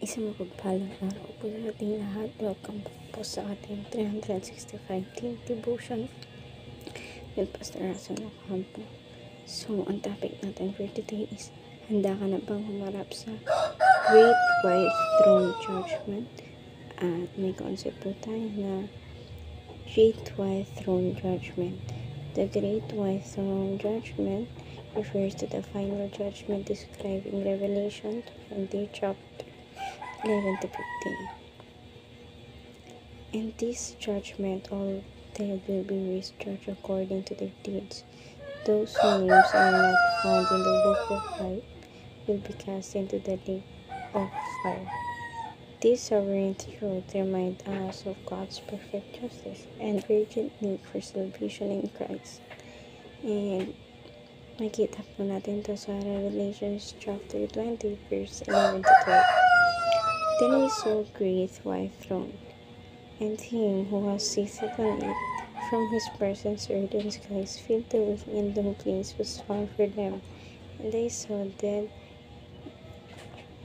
Isang mapagpalang araw po sa ating lahat. Welcome po sa ating 365 Team Devotion with Pastor Russell Ocampo. So, ang topic natin for today is, handa ka na bang humarap sa Great White Throne Judgment? At may concept po tayo na Great White Throne Judgment. The Great White Throne Judgment refers to the final judgment described in Revelation 20 chapter 11 to 15. In this judgment, all dead will be judged according to their deeds. Those whose names are not found in the book of life will be cast into the lake of fire. This sovereign truth reminds us of God's perfect justice and urgent need for salvation in Christ. And makita po natin to sa Revelation chapter 20 verse 11 to 12. Then I saw a great white throne, and him who was seated on it. From his presence earth and skies filled with and no place was found for them. And I saw dead,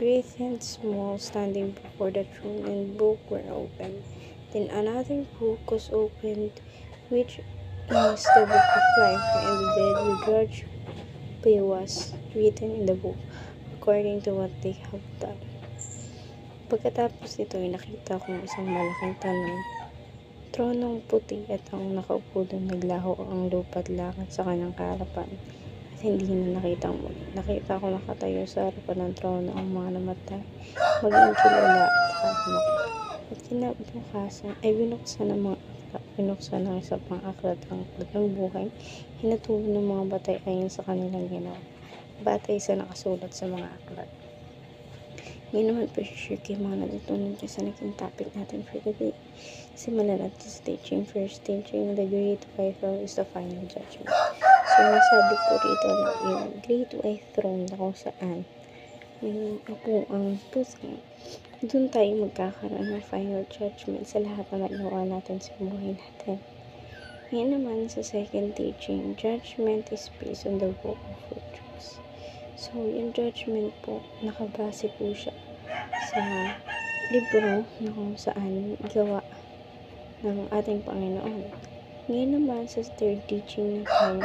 great and small, standing before the throne, and books were opened. Then another book was opened, which is the book of life, and the dead were judged by what was written in the book, according to what they have done. Pagkatapos nito ay nakita kong isang malaking tronong puti at ang nakaupo doon naglaho ang lupa at langit sa kanyang karapan. At hindi na nakita muli. Nakita ko nakatayo sa harapan ng trono ang mga namatay, maging kilala at hamak. At kinabukasan ay binuksan ng isa pang aklat ang aklat ng buhay, hinatulo ng mga batay ayon sa kanilang ginawa, batay sa nakasulat sa mga aklat. Ngayon naman po share kayo mga natutunan sa naging topic natin for today. Simulan natin sa teaching. First teaching, the Great White Throne is the final judgment. So, nasabi po rito na yung Great White Throne na kung saan may ang puso. Doon tayo magkakaroon ng final judgment sa lahat na nagawa natin sa buhay natin. Ngayon naman sa second teaching, judgment is based on the book of truths. So, yung judgment po, nakabase po siya sa libro na kung saan gawa ng ating Panginoon. Ngayon naman sa third teaching natin,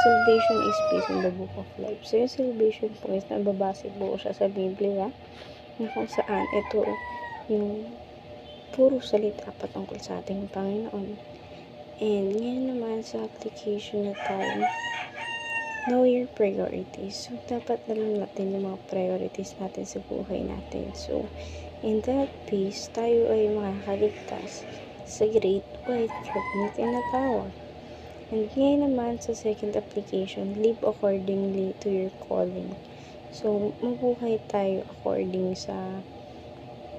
salvation is based on the book of life. So, yung salvation po is nababase po siya sa Biblia na kung saan ito yung puro salita patungkol sa ating Panginoon. And ngayon naman sa application na tayo, know your priorities. So, dapat alam natin yung mga priorities natin sa buhay natin. So, in that base, tayo ay makakaligtas sa Great White Throne na tinatawag. And ngayon naman sa second application, live accordingly to your calling. So, mabuhay tayo according sa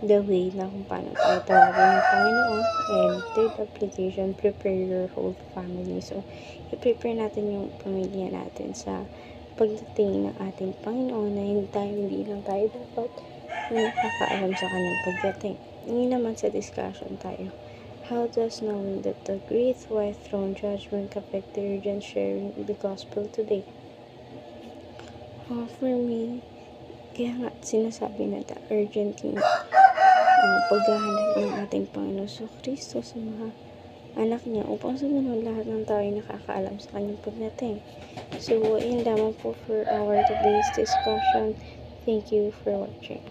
the way na kung paano tayo tawagin ng Panginoon. And third application, prepare your whole family. So, i-prepare natin yung pamilya natin sa pagdating ng ating Panginoon na hindi lang tayo dapat nakakaalam sa kanyang pagdating. Ngayon naman sa discussion tayo. How does knowing that the Great White Throne Judgment affect the urgent sharing of the gospel today? For me, kaya nga sinasabi na the urgent paghahanap ng ating Panginoon sa Kristo sa mga anak niya upang sa ganun lahat ng tao ay nakakaalam sa kanyang pagdating. So, yun lamang po for our today's discussion. Thank you for watching.